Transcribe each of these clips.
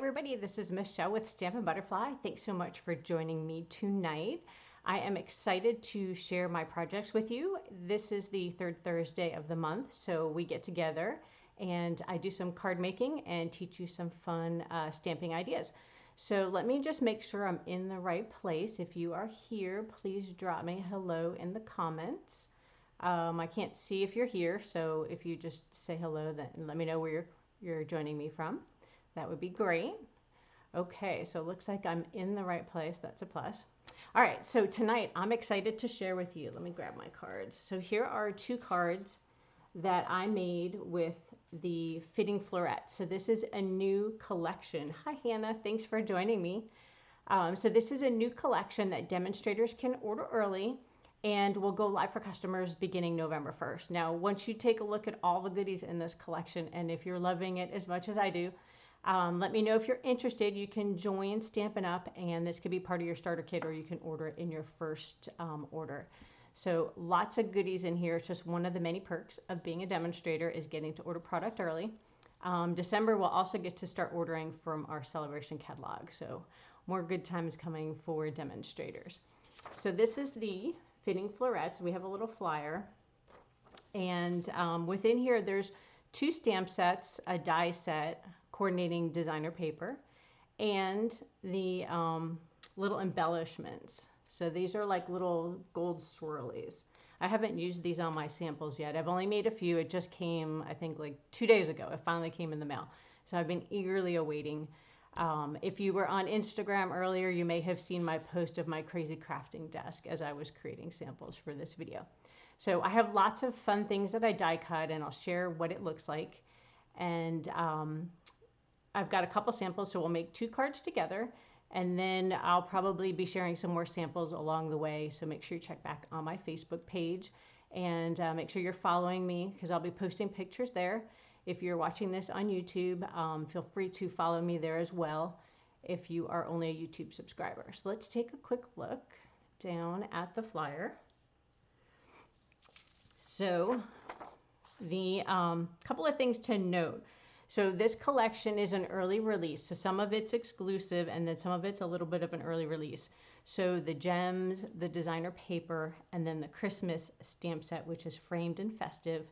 everybody, this is Michelle with Stampin' Butterfly. Thanks so much for joining me tonight. I am excited to share my projects with you. This is the third Thursday of the month, so we get together and I do some card making and teach you some fun stamping ideas. So let me just make sure I'm in the right place. If you are here, please drop me a hello in the comments. I can't see if you're here, so if you just say hello, then let me know where you're joining me from. That would be great. Okay, so it looks like I'm in the right place. That's a plus. All right, so tonight I'm excited to share with you. Let me grab my cards. So here are two cards that I made with the Fitting Florets. So this is a new collection. Hi, Hannah. Thanks for joining me. So this is a new collection that demonstrators can order early and will go live for customers beginning November 1st. Now, once you take a look at all the goodies in this collection, and if you're loving it as much as I do, let me know if you're interested. You can join Stampin' Up, and this could be part of your starter kit, or you can order it in your first order. So lots of goodies in here. It's just one of the many perks of being a demonstrator is getting to order product early. December, we'll also get to start ordering from our celebration catalog. So more good times coming for demonstrators. So this is the Fitting Florets. We have a little flyer. And within here, there's two stamp sets, a die set, coordinating designer paper, and the little embellishments. So these are like little gold swirlies. I haven't used these on my samples yet. I've only made a few. It just came, I think, like 2 days ago. It finally came in the mail. So I've been eagerly awaiting. If you were on Instagram earlier, you may have seen my post of my crazy crafting desk as I was creating samples for this video. So I have lots of fun things that I die cut, and I'll share what it looks like. And I've got a couple samples, so we'll make two cards together, and then I'll probably be sharing some more samples along the way, so make sure you check back on my Facebook page, and make sure you're following me, because I'll be posting pictures there. If you're watching this on YouTube, feel free to follow me there as well if you are only a YouTube subscriber. So let's take a quick look down at the flyer. So the couple of things to note. So this collection is an early release. So some of it's exclusive, and then some of it's a little bit of an early release. So the gems, the designer paper, and then the Christmas stamp set, which is framed and festive,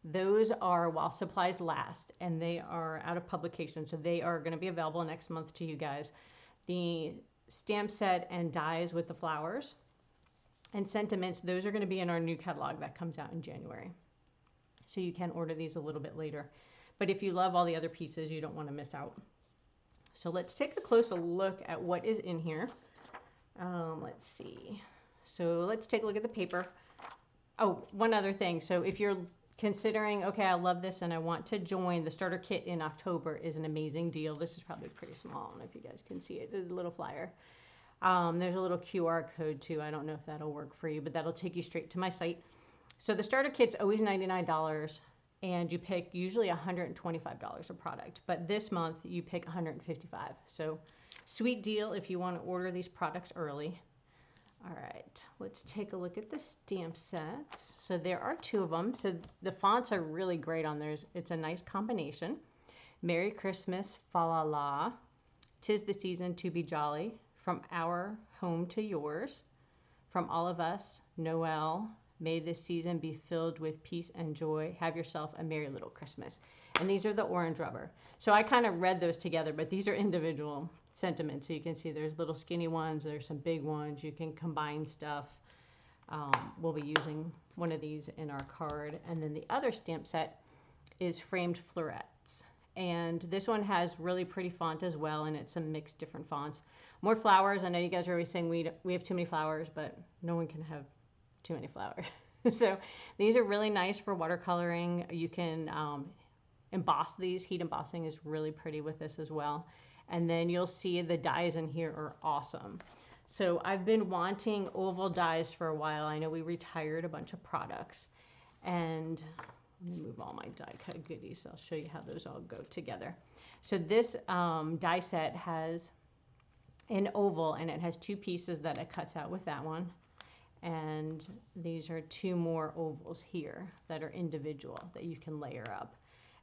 those are while supplies last, and they are out of publication. So they are going to be available next month to you guys. The stamp set and dies with the flowers and sentiments, those are going to be in our new catalog that comes out in January. So you can order these a little bit later. But if you love all the other pieces, you don't want to miss out. So let's take a closer look at what is in here. Let's see. So let's take a look at the paper. Oh, one other thing. So if you're considering, okay, I love this and I want to join, the starter kit in October is an amazing deal. This is probably pretty small. I don't know if you guys can see it. There's a little flyer. There's a little QR code too. I don't know if that'll work for you, but that'll take you straight to my site. So the starter kit's always $99. And you pick usually $125 a product, but this month you pick $155. So sweet deal if you want to order these products early. All right, let's take a look at the stamp sets. So there are two of them. So the fonts are really great on theirs. It's a nice combination. Merry Christmas, fa la la. 'Tis the season to be jolly. From our home to yours. From all of us, Noel. May this season be filled with peace and joy. Have yourself a merry little Christmas. And these are the orange rubber. So I kind of read those together, but these are individual sentiments. So you can see there's little skinny ones, there's some big ones. You can combine stuff. We'll be using one of these in our card. And then the other stamp set is framed florets. And this one has really pretty font as well, and it's some mixed different fonts. More flowers. I know you guys are always saying we have too many flowers, but no one can have too many flowers. So these are really nice for watercoloring. You can emboss these. Heat embossing is really pretty with this as well. And then you'll see the dies in here are awesome. So I've been wanting oval dies for a while. I know we retired a bunch of products. And let me move all my die cut goodies. I'll show you how those all go together. So this die set has an oval, and it has two pieces that it cuts out with that one. And these are two more ovals here that are individual that you can layer up.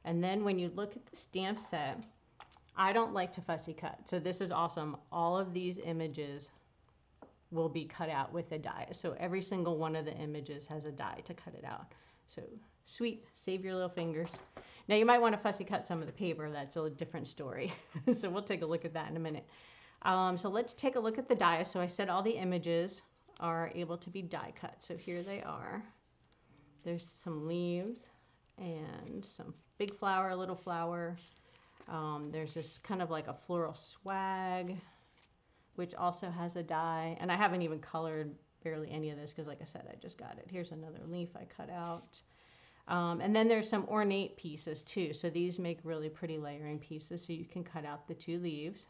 And then when you look at the stamp set, I don't like to fussy cut, so this is awesome. All of these images will be cut out with a die. So every single one of the images has a die to cut it out. So sweet, save your little fingers. Now you might want to fussy cut some of the paper. That's a different story. So we'll take a look at that in a minute. So let's take a look at the die. So I said all the images are able to be die cut. So here they are. There's some leaves and some big flower, little flower. There's this kind of like a floral swag, which also has a die. And I haven't even colored barely any of this because, like I said, I just got it. Here's another leaf I cut out. And then there's some ornate pieces too. So these make really pretty layering pieces. So you can cut out the 2 leaves.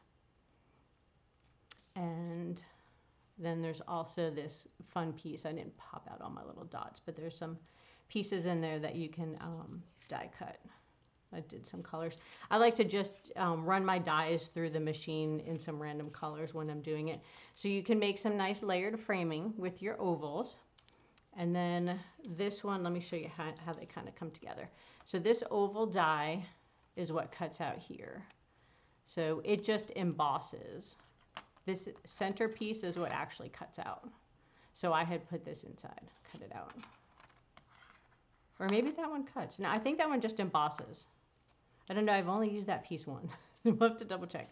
And then there's also this fun piece. I didn't pop out all my little dots, but there's some pieces in there that you can die cut. I did some colors. I like to just run my dies through the machine in some random colors when I'm doing it. So you can make some nice layered framing with your ovals. And then this one, let me show you how they kind of come together. So this oval die is what cuts out here. So it just embosses. This center piece is what actually cuts out. So I had put this inside, cut it out. Or maybe that one cuts. No, I think that one just embosses. I don't know, I've only used that piece once. We'll have to double check.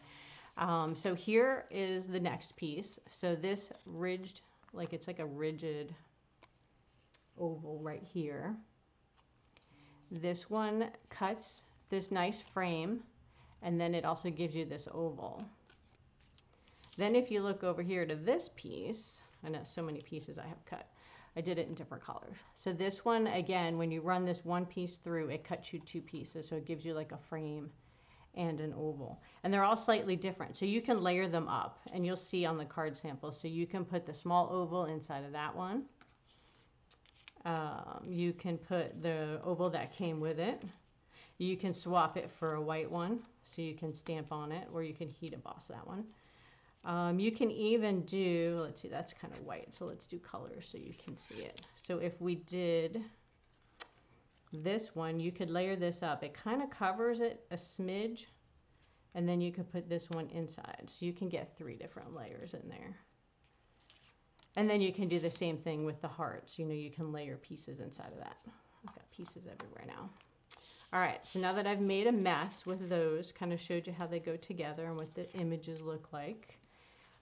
So here is the next piece. So this ridged, like it's like a rigid oval right here. This one cuts this nice frame, and then it also gives you this oval. Then if you look over here to this piece, I know so many pieces I have cut. I did it in different colors. So this one, again, when you run this one piece through, it cuts you 2 pieces. So it gives you like a frame and an oval. And they're all slightly different. So you can layer them up, and you'll see on the card sample. So you can put the small oval inside of that one. You can put the oval that came with it. You can swap it for a white one, so you can stamp on it, or you can heat emboss that one. You can even do, let's see, that's kind of white, so let's do colors so you can see it. So if we did this one, you could layer this up. It kind of covers it a smidge, and then you could put this one inside. So you can get 3 different layers in there. And then you can do the same thing with the hearts. You know, you can layer pieces inside of that. I've got pieces everywhere now. All right, so now that I've made a mess with those, kind of showed you how they go together and what the images look like.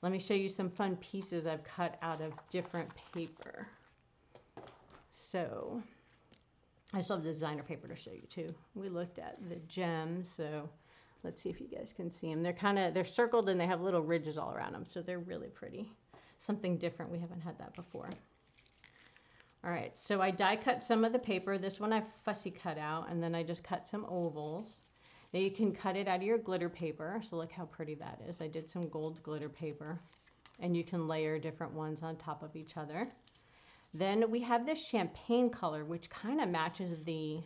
Let me show you some fun pieces I've cut out of different paper. So I still have designer paper to show you too. We looked at the gems, so let's see if you guys can see them. They're circled and they have little ridges all around them, so they're really pretty. Something different, we haven't had that before. All right, so I die cut some of the paper. This one I fussy cut out, and then I just cut some ovals. Now you can cut it out of your glitter paper. So look how pretty that is. I did some gold glitter paper, and you can layer different ones on top of each other. Then we have this champagne color, which kind of matches the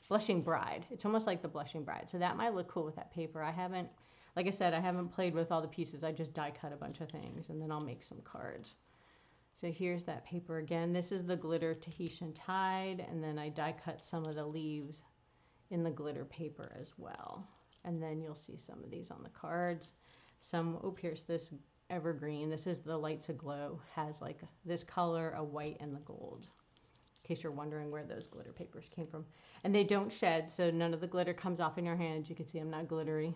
Blushing Bride. It's almost like the Blushing Bride. So that might look cool with that paper. Like I said, I haven't played with all the pieces. I just die cut a bunch of things, and then I'll make some cards. So here's that paper again. This is the glitter Tahitian Tide, and then I die cut some of the leaves in the glitter paper as well. And then you'll see some of these on the cards. Here's this evergreen. This is the Lights Aglow. Has like this color, a white and the gold. In case you're wondering where those glitter papers came from. And they don't shed, so none of the glitter comes off in your hands. You can see I'm not glittery.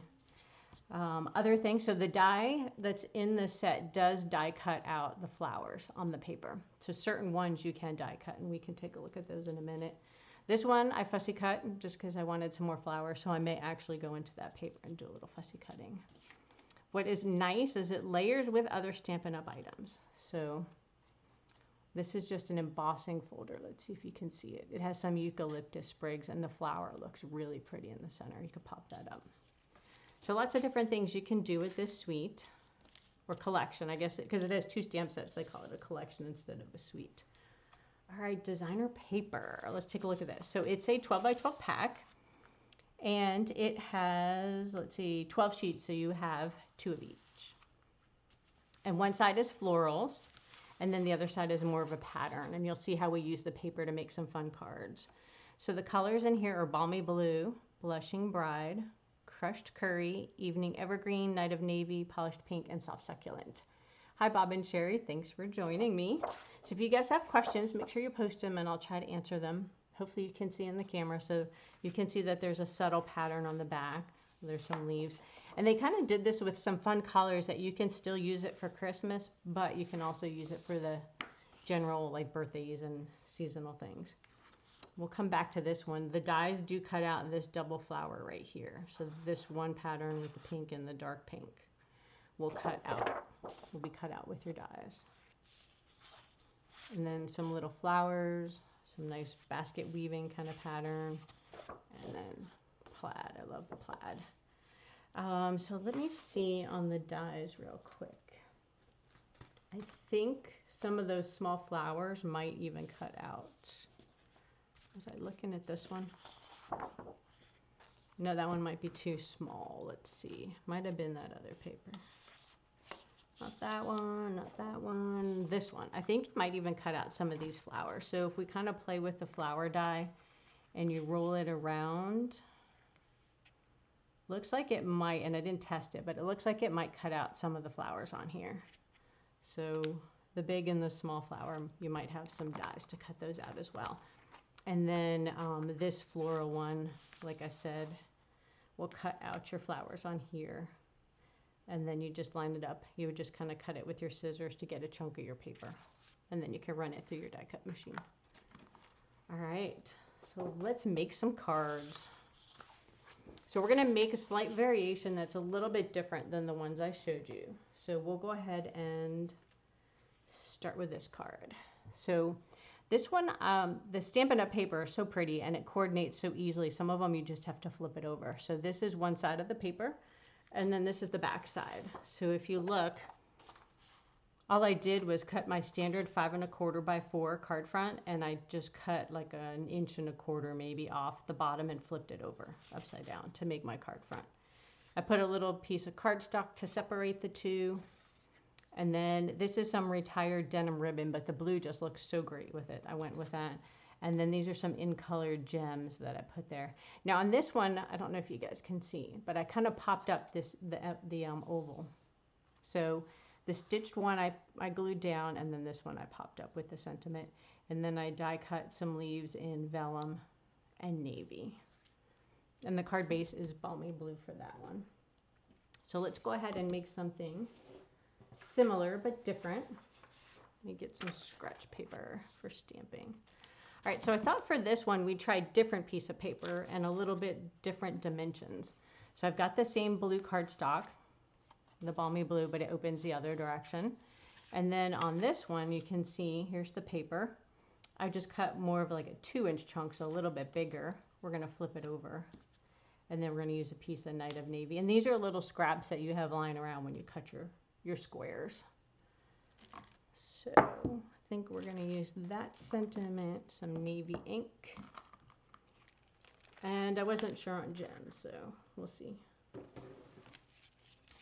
Other things, so the die that's in the set does die cut out the flowers on the paper. So certain ones you can die cut, and we can take a look at those in a minute. This one I fussy cut just because I wanted some more flowers, so I may actually go into that paper and do a little fussy cutting. What is nice is it layers with other Stampin' Up! Items. So this is just an embossing folder. Let's see if you can see it. It has some eucalyptus sprigs, and the flower looks really pretty in the center. You could pop that up. So lots of different things you can do with this suite, or collection, I guess, because it has 2 stamp sets. They call it a collection instead of a suite. All right, designer paper. Let's take a look at this. So it's a 12 by 12 pack, and it has, let's see, 12 sheets, so you have 2 of each. And one side is florals, and then the other side is more of a pattern, and you'll see how we use the paper to make some fun cards. So the colors in here are Balmy Blue, Blushing Bride, Crushed Curry, Evening Evergreen, Night of Navy, Polished Pink, and Soft Succulent. Hi, Bob and Sherry. Thanks for joining me. So if you guys have questions, make sure you post them and I'll try to answer them. Hopefully you can see in the camera. So you can see that there's a subtle pattern on the back. There's some leaves. And they kind of did this with some fun colors that you can still use it for Christmas, but you can also use it for the general like birthdays and seasonal things. We'll come back to this one. The dies do cut out this double flower right here. So this one pattern with the pink and the dark pink will cut out. Will be cut out with your dies. And then some little flowers, some nice basket weaving kind of pattern, and then plaid. I love the plaid. So let me see on the dies real quick. I think some of those small flowers might even cut out. Was I looking at this one? No, that one might be too small. Let's see. Might have been that other paper. Not that one, not that one. This one. I think you might even cut out some of these flowers. So if we kind of play with the flower die and you roll it around, looks like it might, and I didn't test it, but it looks like it might cut out some of the flowers on here. So the big and the small flower, you might have some dies to cut those out as well. And then this floral one, like I said, will cut out your flowers on here. And then you just line it up. You would just kind of cut it with your scissors to get a chunk of your paper. And then you can run it through your die cut machine. All right, so let's make some cards. So we're going to make a slight variation that's a little bit different than the ones I showed you. So we'll go ahead and start with this card. So this one, the Stampin' Up paper is so pretty and it coordinates so easily. Some of them you just have to flip it over. So this is one side of the paper and then this is the back side. So if you look, all I did was cut my standard 5 1/4 by 4 card front, and I just cut like 1 1/4 inch maybe off the bottom and flipped it over upside down to make my card front. I put a little piece of cardstock to separate the two, and then this is some retired denim ribbon, but the blue just looks so great with it. I went with that. And then these are some in-colored gems that I put there. Now on this one, I don't know if you guys can see, but I kind of popped up the oval. So the stitched one I glued down, and then this one I popped up with the sentiment. And then I die cut some leaves in vellum and navy. And the card base is balmy blue for that one. So let's go ahead and make something similar but different. Let me get some scratch paper for stamping. All right, so I thought for this one we'd try a different piece of paper and a little bit different dimensions. So I've got the same blue cardstock, the balmy blue, but it opens the other direction. And then on this one, you can see, here's the paper. I just cut more of like a 2-inch chunk, so a little bit bigger. We're gonna flip it over. And then we're gonna use a piece of Night of Navy. And these are little scraps that you have lying around when you cut your squares. So I think we're gonna use that sentiment, some navy ink. And I wasn't sure on gems, so we'll see.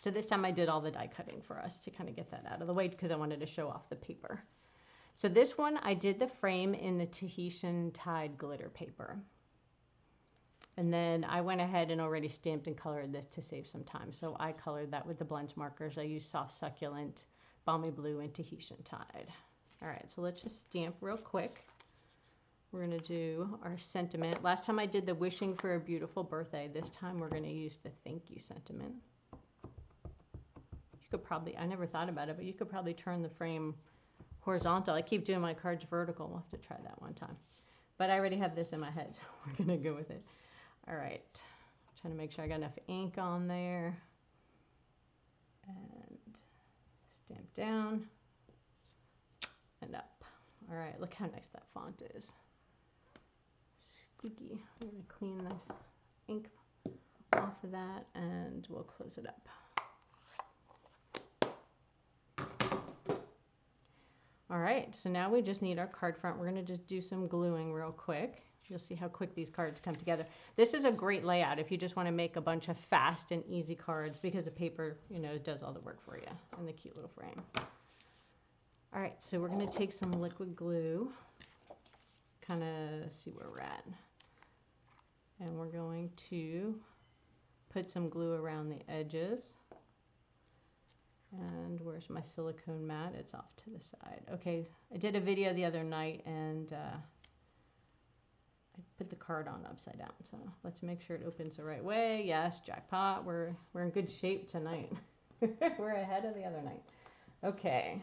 So this time I did all the die cutting for us to kind of get that out of the way because I wanted to show off the paper. So this one I did the frame in the Tahitian Tide glitter paper. And then I went ahead and already stamped and colored this to save some time. So I colored that with the blend markers. I used Soft Succulent, Balmy Blue, and Tahitian Tide. All right, so let's just stamp real quick. We're gonna do our sentiment. Last time I did the wishing for a beautiful birthday. This time we're gonna use the thank you sentiment. You could probably, I never thought about it, but you could probably turn the frame horizontal. I keep doing my cards vertical. We'll have to try that one time. But I already have this in my head, so we're gonna go with it. All right, trying to make sure I got enough ink on there. And stamp down and up. All right, look how nice that font is. Squeaky. I'm gonna clean the ink off of that and we'll close it up. All right, so now we just need our card front. We're gonna just do some gluing real quick. You'll see how quick these cards come together. This is a great layout if you just want to make a bunch of fast and easy cards because the paper, you know, does all the work for you in the cute little frame. All right, so we're going to take some liquid glue, kind of see where we're at. And we're going to put some glue around the edges. And where's my silicone mat? It's off to the side. Okay, I did a video the other night and I put the card on upside down. So let's make sure it opens the right way. Yes, jackpot. We're in good shape tonight. We're ahead of the other night. Okay,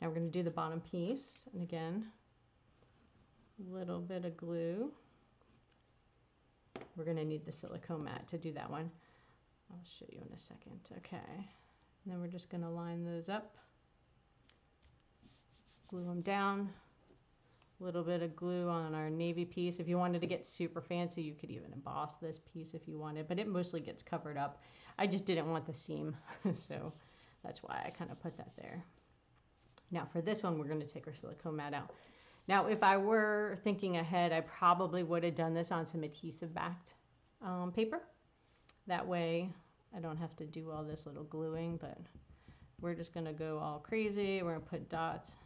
now we're going to do the bottom piece. And again, a little bit of glue. We're going to need the silicone mat to do that one. I'll show you in a second. Okay. And then we're just going to line those up, glue them down, a little bit of glue on our navy piece. If you wanted to get super fancy, you could even emboss this piece if you wanted, but it mostly gets covered up. I just didn't want the seam, so that's why I kind of put that there. Now for this one, we're going to take our silicone mat out. Now if I were thinking ahead, I probably would have done this on some adhesive backed paper. That way I don't have to do all this little gluing, but we're just going to go all crazy. We're going to put dots.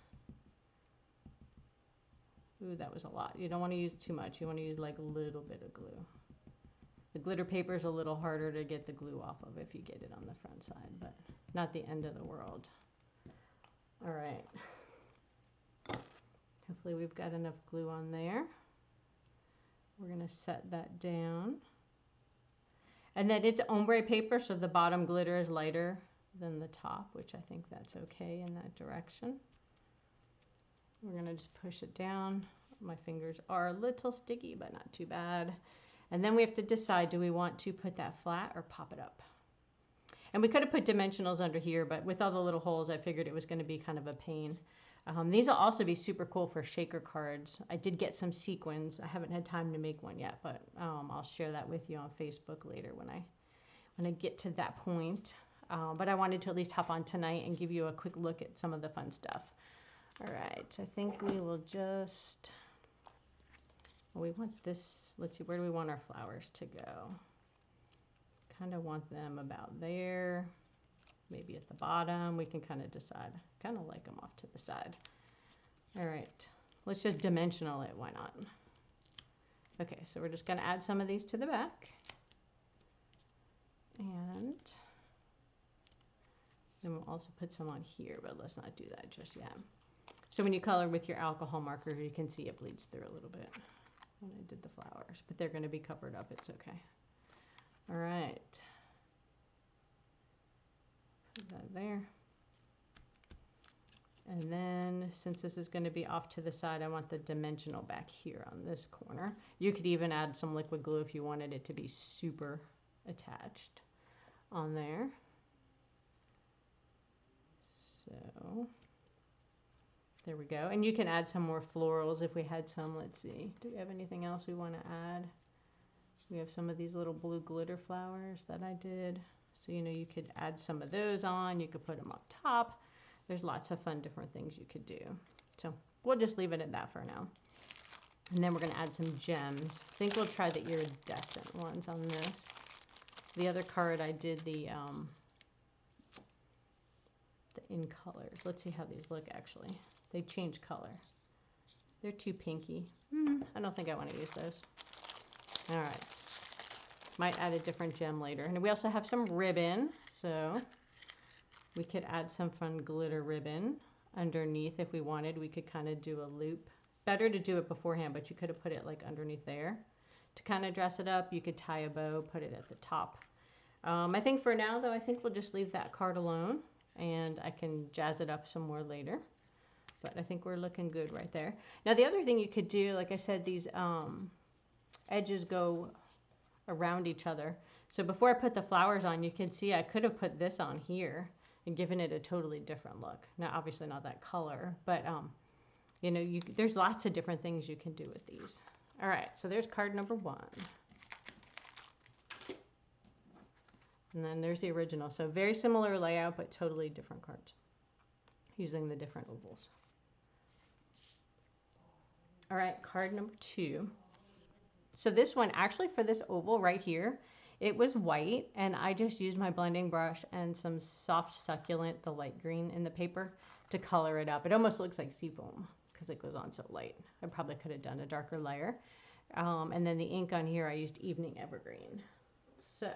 Ooh, that was a lot. You don't want to use too much. You want to use like a little bit of glue. The glitter paper is a little harder to get the glue off of if you get it on the front side, but not the end of the world. All right. Hopefully we've got enough glue on there. We're going to set that down. And then it's ombre paper, so the bottom glitter is lighter than the top, which I think that's okay in that direction. We're going to just push it down. My fingers are a little sticky, but not too bad. And then we have to decide, do we want to put that flat or pop it up? And we could have put dimensionals under here, but with all the little holes, I figured it was going to be kind of a pain. These will also be super cool for shaker cards. I did get some sequins. I haven't had time to make one yet, but I'll share that with you on Facebook later when I get to that point. But I wanted to at least hop on tonight and give you a quick look at some of the fun stuff. All right, I think we will just, well, we want this, let's see, where do we want our flowers to go? Kind of want them about there. Maybe at the bottom, we can kind of decide. Kind of like them off to the side. All right, let's just dimensional it, why not? Okay, so we're just gonna add some of these to the back. And then we'll also put some on here, but let's not do that just yet. So when you color with your alcohol marker, you can see it bleeds through a little bit when I did the flowers, but they're gonna be covered up, it's okay. All right. Put that there. And then since this is going to be off to the side, I want the dimensional back here on this corner. You could even add some liquid glue if you wanted it to be super attached on there. So there we go. And you can add some more florals if we had some. Let's see. Do we have anything else we want to add? We have some of these little blue glitter flowers that I did. So, you know, you could add some of those on. You could put them up top. There's lots of fun different things you could do. So we'll just leave it at that for now. And then we're going to add some gems. I think we'll try the iridescent ones on this. The other card I did the in colors. Let's see how these look actually. They change color. They're too pinky. I don't think I want to use those. All right. Might add a different gem later. And we also have some ribbon. So we could add some fun glitter ribbon underneath if we wanted. We could kind of do a loop. Better to do it beforehand, but you could have put it like underneath there to kind of dress it up. You could tie a bow, put it at the top. I think for now, though, I think we'll just leave that card alone, and I can jazz it up some more later. But I think we're looking good right there. Now, the other thing you could do, like I said, these edges go around each other. So before I put the flowers on, you can see I could have put this on here and given it a totally different look. Now, obviously not that color, but you know, there's lots of different things you can do with these. All right, so there's card number 1. And then there's the original. So very similar layout, but totally different cards using the different ovals. All right, card number 2. So this one, actually for this oval right here, it was white, and I just used my blending brush and some soft succulent, the light green in the paper, to color it up. It almost looks like seafoam because it goes on so light. I probably could have done a darker layer. And then the ink on here, I used Evening Evergreen. So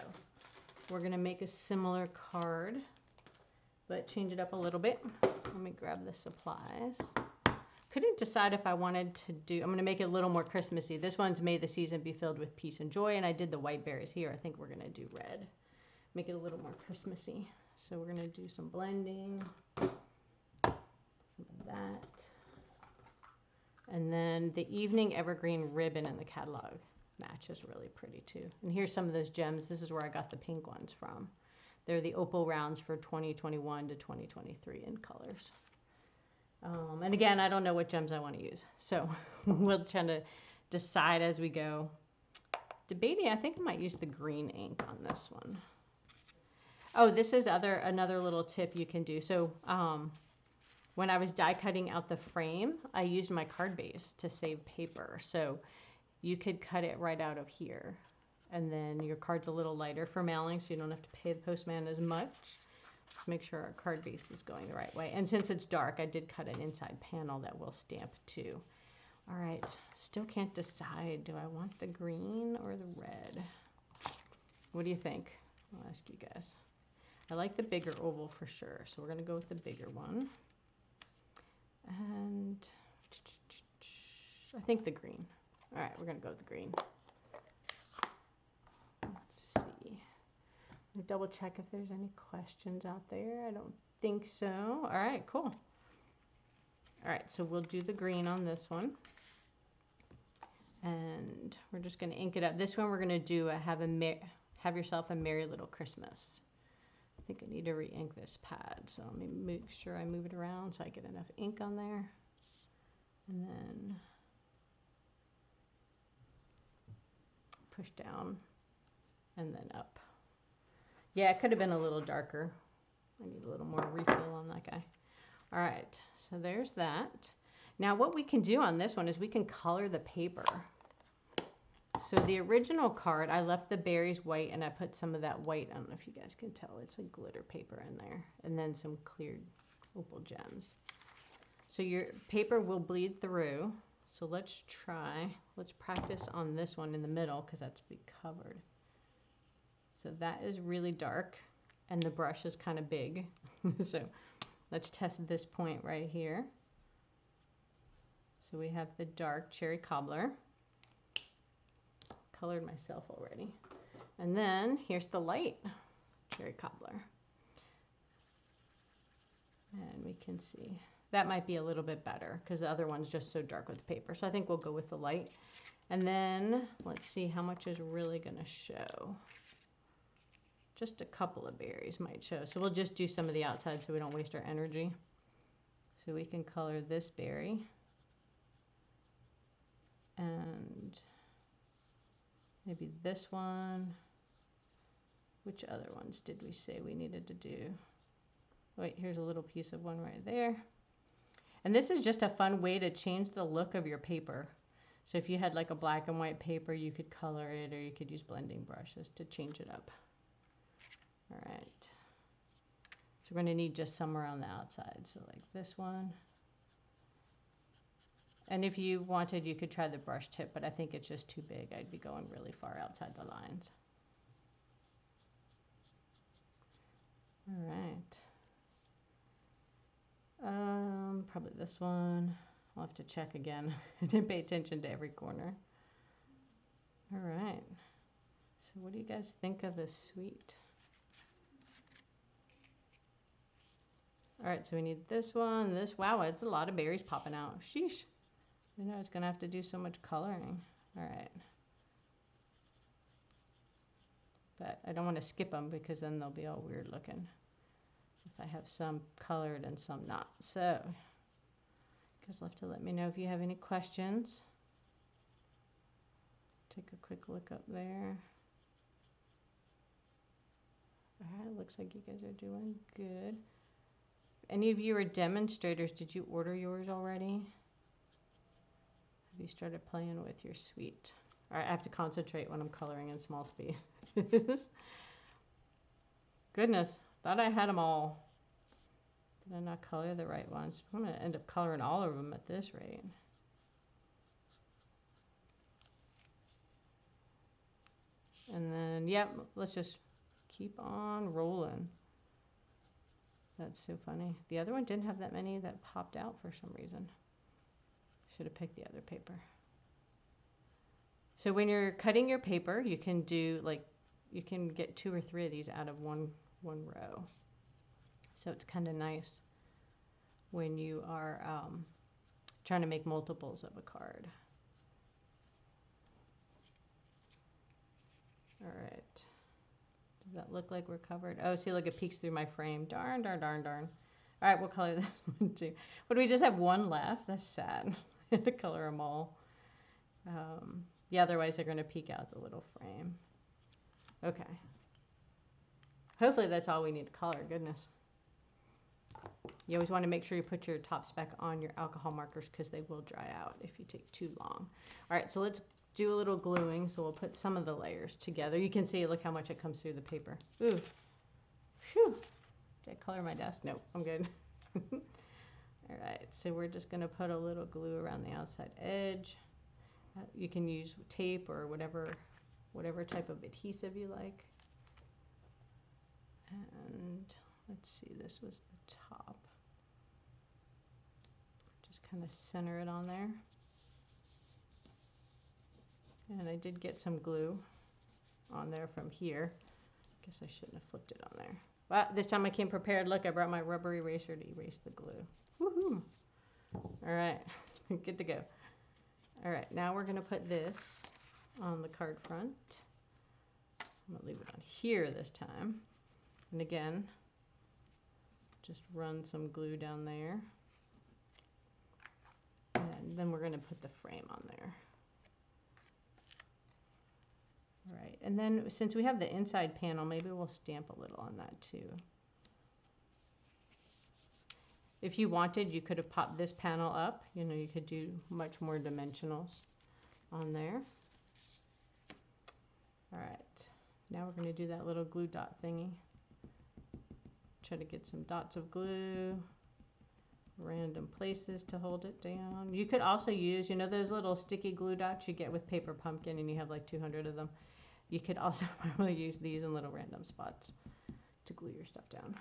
we're going to make a similar card, but change it up a little bit. Let me grab the supplies. Couldn't decide if I wanted to do, I'm going to make it a little more Christmassy. This one's May the Season Be Filled with Peace and Joy, and I did the white berries here. I think we're going to do red. Make it a little more Christmassy. So we're going to do some blending, some of that. And then the Evening Evergreen ribbon in the catalog matches really pretty too. And here's some of those gems. This is where I got the pink ones from. They're the opal rounds for 2021 to 2023 in colors. And again, I don't know what gems I want to use. So we'll try to decide as we go. Debating, I think I might use the green ink on this one. Oh, this is another little tip you can do. So when I was die cutting out the frame, I used my card base to save paper. So you could cut it right out of here. And then your card's a little lighter for mailing, so you don't have to pay the postman as much. Just make sure our card base is going the right way. And since it's dark, I did cut an inside panel that will stamp too. All right, still can't decide. Do I want the green or the red? What do you think? I'll ask you guys. I like the bigger oval for sure, so we're going to go with the bigger one. And I think the green. All right, we're going to go with the green. Let's see. Let me double check if there's any questions out there. I don't think so. All right, cool. All right, so we'll do the green on this one. And we're just going to ink it up. This one we're going to do Have Yourself a Merry Little Christmas. I think I need to re-ink this pad, so let me make sure I move it around so I get enough ink on there. And then push down and then up. Yeah, it could have been a little darker. I need a little more refill on that guy. All right, so there's that. Now what we can do on this one is we can color the paper. So the original card, I left the berries white and I put some of that white, I don't know if you guys can tell, it's like glitter paper in there. And then some cleared opal gems. So your paper will bleed through. So let's practice on this one in the middle because that's be covered. So that is really dark and the brush is kind of big. So let's test this point right here. So we have the dark cherry cobbler. Colored myself already. And then here's the light cherry cobbler. And we can see that might be a little bit better because the other one's just so dark with the paper. So I think we'll go with the light. And then let's see how much is really going to show. Just a couple of berries might show. So we'll just do some of the outside so we don't waste our energy. So we can color this berry. And maybe this one. Which other ones did we say we needed to do? Wait, here's a little piece of one right there. And this is just a fun way to change the look of your paper. So if you had like a black and white paper, you could color it or you could use blending brushes to change it up. All right. So we're going to need just some around the outside. So like this one. And if you wanted, you could try the brush tip, but I think it's just too big. I'd be going really far outside the lines. All right. Probably this one. I'll have to check again. I didn't pay attention to every corner. All right. So what do you guys think of this suite? All right, so we need this one, this. Wow, it's a lot of berries popping out. Sheesh. I know it's going to have to do so much coloring. All right. But I don't want to skip them because then they'll be all weird looking. If I have some colored and some not. So, you guys will have to let me know if you have any questions. Take a quick look up there. All right, looks like you guys are doing good. Any of you are demonstrators, did you order yours already? Have you started playing with your suite? All right, I have to concentrate when I'm coloring in small space. Goodness, thought I had them all. Did I not color the right ones? I'm going to end up coloring all of them at this rate. And then, Yep, let's just keep on rolling. That's so funny. The other one didn't have that many that popped out for some reason. Should have picked the other paper. So when you're cutting your paper, you can do like, you can get 2 or 3 of these out of one row. So it's kind of nice when you are trying to make multiples of a card. All right. Does that look like we're covered? Oh, see, look, it peeks through my frame. Darn, darn, darn, darn. All right, we'll color this one too. But we just have one left. That's sad. I have to color them all. Yeah, otherwise they're going to peek out the little frame. Okay. Hopefully that's all we need to color. Goodness. You always want to make sure you put your top speck on your alcohol markers because they will dry out if you take too long. All right, so let's do a little gluing. So we'll put some of the layers together. You can see, look how much it comes through the paper. Ooh. Phew. Did I color my desk? Nope, I'm good. All right, so we're just going to put a little glue around the outside edge. You can use tape or whatever type of adhesive you like. And let's see, this was the top. Just kind of center it on there. And I did get some glue on there from here. Guess I shouldn't have flipped it on there. But this time I came prepared. Look, I brought my rubber eraser to erase the glue. Woohoo! All right, good to go. All right, now we're gonna put this on the card front. I'm gonna leave it on here this time. And again, just run some glue down there. And then we're gonna put the frame on there. All right, and then since we have the inside panel, maybe we'll stamp a little on that too. If you wanted, you could have popped this panel up. You know, you could do much more dimensionals on there. All right, now we're going to do that little glue dot thingy. Try to get some dots of glue, random places to hold it down. You could also use, you know, those little sticky glue dots you get with Paper Pumpkin, and you have like 200 of them. You could also probably use these in little random spots to glue your stuff down.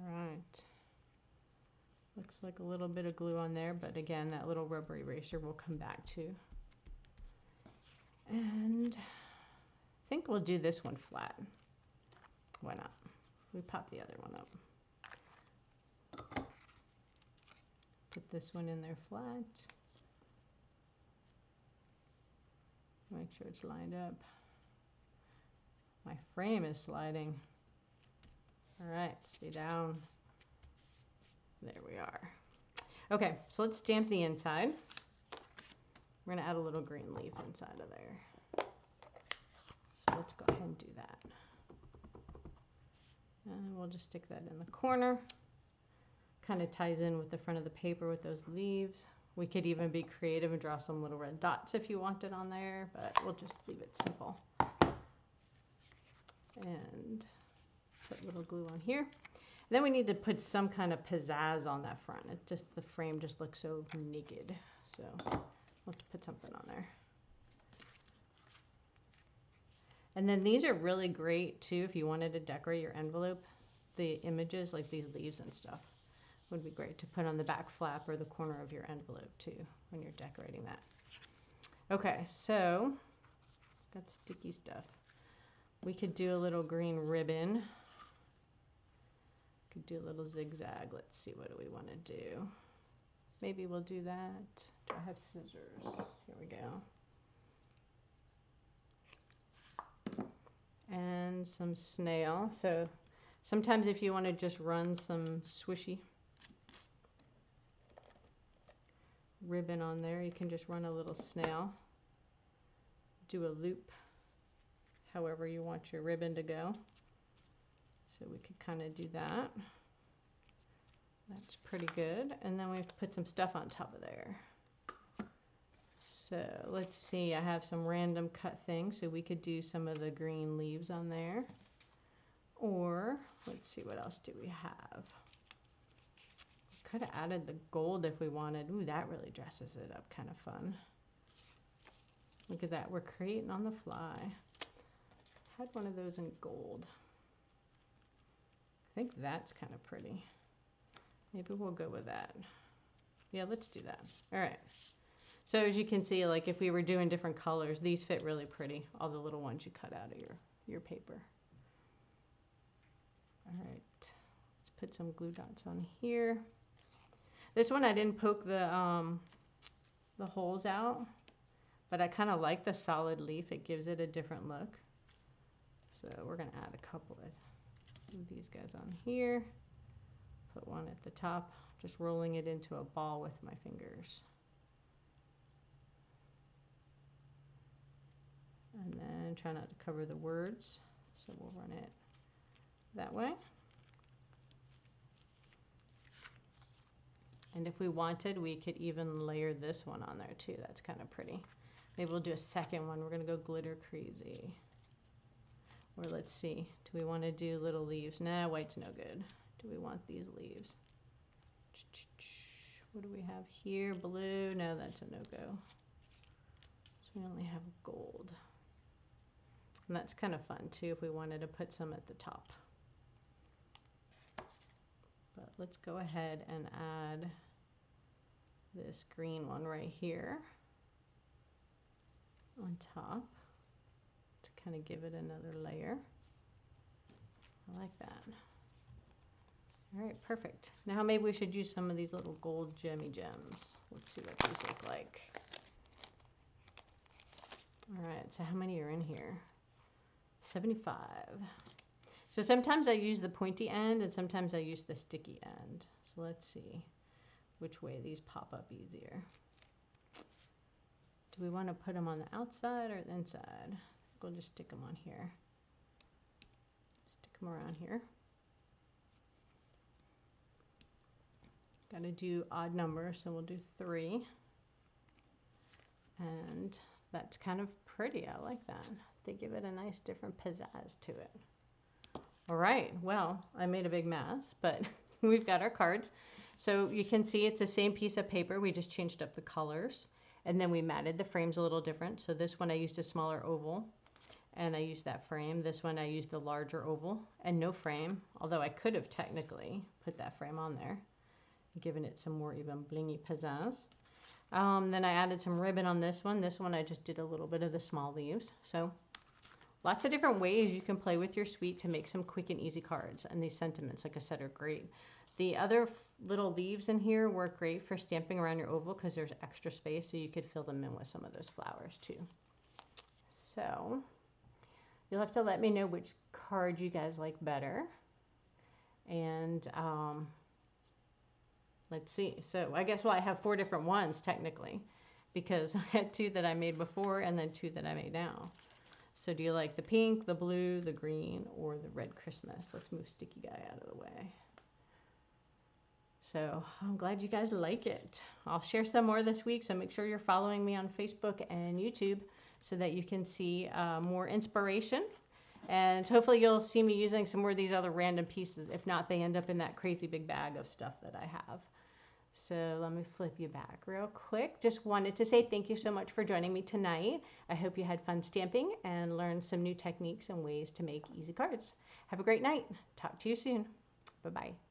All right. Looks like a little bit of glue on there, but again, that little rubber eraser will come back too. And I think we'll do this one flat. Why not? We pop the other one up. Put this one in there flat. Make sure it's lined up. My frame is sliding. All right, stay down. There we are. Okay, so let's stamp the inside. We're gonna add a little green leaf inside of there. So let's go ahead and do that. And we'll just stick that in the corner. Kind of ties in with the front of the paper with those leaves. We could even be creative and draw some little red dots if you wanted on there, but we'll just leave it simple. And put a little glue on here. And then we need to put some kind of pizzazz on that front. It just, the frame just looks so naked. So we'll have to put something on there. And then these are really great too if you wanted to decorate your envelope. The images, like these leaves and stuff, would be great to put on the back flap or the corner of your envelope too when you're decorating that. Okay, so got sticky stuff. We could do a little green ribbon. Could do a little zigzag. Let's see, what do we want to do? Maybe we'll do that. Do I have scissors? Here we go. And some snail. So sometimes if you want to just run some swishy ribbon on there, you can just run a little snail. Do a loop however you want your ribbon to go. So we could kind of do that. That's pretty good. And then we have to put some stuff on top of there. So let's see, I have some random cut things. So we could do some of the green leaves on there. Or let's see, what else do we have? could have added the gold if we wanted. Ooh, that really dresses it up, kind of fun. Look at that, we're creating on the fly. Had one of those in gold. I think that's kind of pretty. Maybe we'll go with that. Yeah, let's do that. All right. So as you can see, like if we were doing different colors, these fit really pretty. All the little ones you cut out of your paper. All right. Let's put some glue dots on here. This one I didn't poke the holes out, but I kind of like the solid leaf. It gives it a different look. So we're going to add a couple of these guys on here. Put one at the top, just rolling it into a ball with my fingers. And then try not to cover the words. So we'll run it that way. And if we wanted, we could even layer this one on there too. That's kind of pretty. Maybe we'll do a second one. We're going to go glitter crazy. Or let's see, do we want to do little leaves? Nah, white's no good. Do we want these leaves? What do we have here? Blue? No, that's a no-go. So we only have gold. And that's kind of fun too if we wanted to put some at the top. But let's go ahead and add this green one right here on top to kind of give it another layer. I like that. All right, perfect. Now maybe we should use some of these little gold gemmy gems. Let's see what these look like. All right, so how many are in here? 75. So sometimes I use the pointy end and sometimes I use the sticky end. So let's see which way these pop up easier. Do we want to put them on the outside or the inside? We'll just stick them on here. Stick them around here. Got to do odd numbers, so we'll do 3. And that's kind of pretty. I like that. They give it a nice different pizzazz to it. All right, well, I made a big mess, but we've got our cards. So you can see it's the same piece of paper. We just changed up the colors. And then we matted the frames a little different. So this one I used a smaller oval, and I used that frame. This one I used the larger oval and no frame, although I could have technically put that frame on there, giving it some more even blingy pizzazz. Then I added some ribbon on this one. This one I just did a little bit of the small leaves. So lots of different ways you can play with your suite to make some quick and easy cards. And these sentiments, like I said, are great. The other little leaves in here work great for stamping around your oval because there's extra space, so you could fill them in with some of those flowers too. So you'll have to let me know which card you guys like better. And let's see. So I guess, well, I have 4 different ones technically because I had 2 that I made before and then 2 that I made now. So do you like the pink, the blue, the green, or the red Christmas? Let's move Sticky Guy out of the way. So I'm glad you guys like it. I'll share some more this week, so make sure you're following me on Facebook and YouTube so that you can see more inspiration. And hopefully you'll see me using some more of these other random pieces. If not, they end up in that crazy big bag of stuff that I have. So let me flip you back real quick. Just wanted to say thank you so much for joining me tonight. I hope you had fun stamping and learned some new techniques and ways to make easy cards. Have a great night. Talk to you soon. Bye-bye.